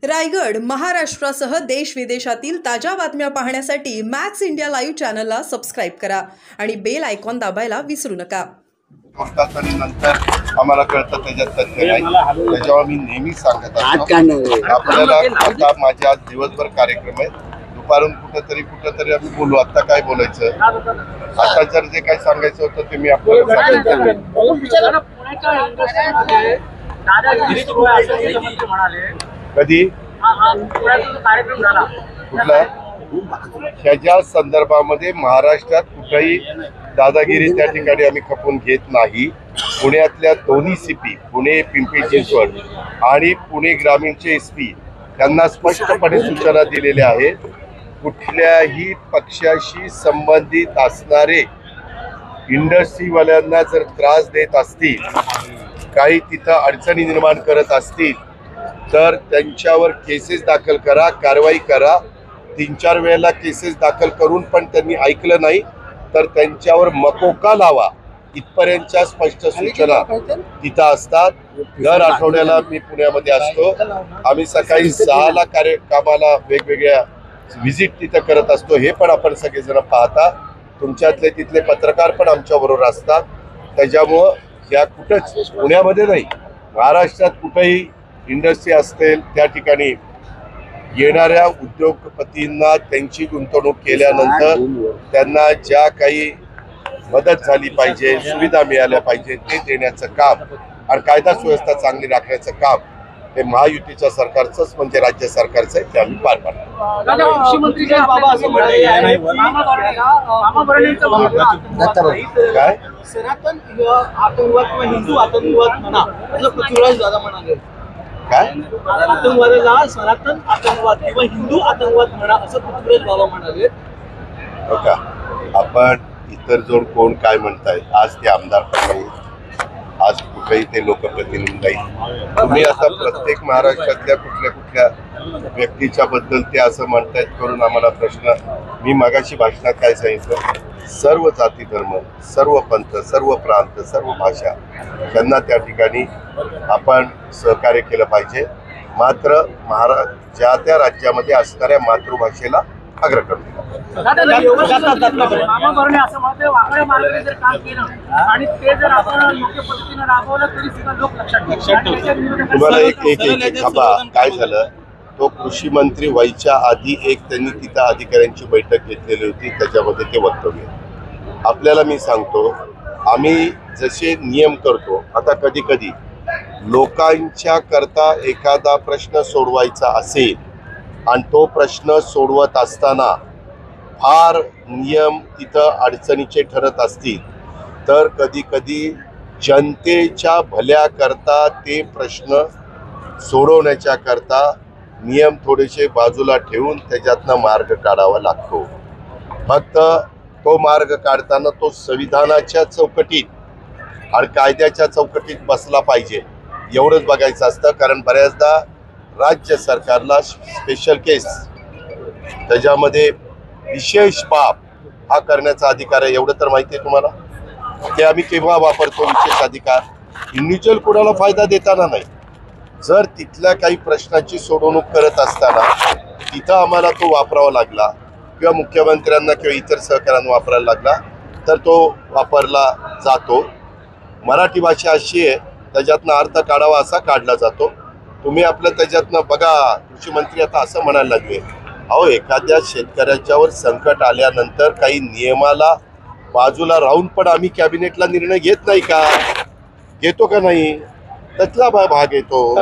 रायगड महाराष्ट्रासह देश विदेशातील ताज्या बातम्या पाहण्यासाठी मॅक्स इंडिया लाईव्ह चॅनलला सबस्क्राइब करा आणि बेल आयकॉन दाबायला विसरू नका। नंतर आम्हाला कळतं त्याच्यात तथ्य नाही, त्याच्यावर मी नेहमी सांगत असतो आपल्याला आता माझ्या आज दिवसभर कार्यक्रम आहे, दुपारून कुठंतरी आम्ही बोलू। आता काय बोलायचं, आता जर जे काही सांगायचं होतं ते मी आपल्याला कधी कुठला ह्याच्या संदर्भामध्ये महाराष्ट्रात कुठेही दादागिरी त्या ठिकाणी आम्ही खपून घेत नाही। पुण्यातल्या दोन्ही सीपी, पुणे पिंपरी चिंचवड आणि पुणे ग्रामीणचे एसपी त्यांना स्पष्टपणे सूचना दिलेल्या आहेत, कुठल्याही पक्षाशी संबंधित असणारे इंडस्ट्रीवाल्यांना जर त्रास देत असतील, काही तिथं अडचणी निर्माण करत असतील तर त्यांच्यावर केसेस दाखल करा, कारवाई करा। 3-4 वेळेला केसेस दाखल करून पण त्यांनी ऐकलं नाही तर त्यांच्यावर मकोका लावा, इथपर्यंतच्या स्पष्ट सूचना तिथं असतात। दर आठवड्याला मी पुण्यामध्ये असतो, आम्ही सकाळी 6ला कामाला वेगवेगळ्या व्हिजिट तिथं करत असतो, हे पण आपण सगळेजण पाहता। तुमच्यातले तिथले पत्रकार पण आमच्याबरोबर असतात। त्याच्यामुळं या कुठंच पुण्यामध्ये नाही, महाराष्ट्रात कुठेही इंडस्ट्री असतील त्या ठिकाणी येणाऱ्या उद्योगपतींना त्यांची गुंतवणूक केल्यानंतर त्यांना ज्या काही मदत झाली पाहिजे, सुविधा मिळाल्या पाहिजे ते देण्याचं काम आणि कायदा सुव्यवस्था चांगली राखण्याचं काम हे महायुतीच्या सरकारचंच म्हणजे राज्य सरकारचं आहे, ते आम्ही पार पाडतो। काय सनातन आतंकवाद किंवा हिंदू आतंकवाद म्हणा असं पृथ्वीराज दादा म्हणाले, काय आतंकवादाला सनातन आतंकवाद किंवा हिंदू आतंकवाद म्हणा असं पृथ्वीराज बाबा म्हणाले। हो का, आपण इतर जोड कोण काय म्हणताय, आज ते आमदार पण नाही, आज कुठेही ते लोकप्रतिनिधी नाही। तुम्ही आता प्रत्येक महाराष्ट्रातल्या कुठल्या व्यक्तीच्या बद्दल ते असं म्हणतायत करून आम्हाला प्रश्न। मी मगाशी भाषणात काय सांगितलं, सर्व जाती धर्म, सर्व पंथ, सर्व प्रांत, सर्व भाषा त्यांना त्या ठिकाणी आपण सहकार्य केलं पाहिजे। मात्र ज्या त्या राज्यामध्ये असणाऱ्या मातृभाषेला अग्रक्रम दिला। तुम्हाला एक काय झालं, तो कृषी मंत्री व्हायच्या आधी त्यांनी तिथं अधिकाऱ्यांची बैठक घेतलेली होती, त्याच्यामध्ये ते वक्तव्य आपल्याला मी सांगतो। आम्ही जसे नियम करतो, आता कधी कधी लोकांच्या करता एखादा प्रश्न सोडवायचा असेल आणि तो प्रश्न सोडवत असताना फार नियम तिथं अडचणीचे ठरत असतील तर कधी कधी जनतेच्या भल्याकरता ते प्रश्न सोडवण्याच्या करता नियम थोडेसे बाजूला ठेवून त्याच्यातनं मार्ग काढावा लागतो। फक्त तो मार्ग काढताना तो संविधानाच्या चौकटीत आणि कायद्याच्या चौकटीत बसला पाहिजे, एवढंच बघायचं असतं। कारण बऱ्याचदा राज्य सरकारला स्पेशल केस, त्याच्यामध्ये विशेष बाब हा करण्याचा अधिकार आहे, एवढं तर माहिती आहे तुम्हाला। ते आम्ही केव्हा वापरतो विशेष अधिकार, इंडिव्हिज्युअल कोणाला फायदा देताना नाही। जर तिथल्या काही प्रश्नाची सोडवणूक करत असताना तिथं आम्हाला तो वापरावा लागला किंवा मुख्यमंत्र्यांना किंवा इतर सहकाऱ्यांना वापरायला लागला तर तो वापरला जातो। मराठी भाषा अशी आहे, त्याच्यातनं अर्थ काढावा असा काढला जातो। तुम्ही आपलं त्याच्यातनं बघा, कृषी मंत्री आता असं म्हणायला लागले, अहो एखाद्या शेतकऱ्याच्यावर संकट आल्यानंतर काही नियमाला बाजूला राहून पण आम्ही कॅबिनेटला निर्णय घेत नाही का, घेतो का नाही, त्यातला भाग येतो।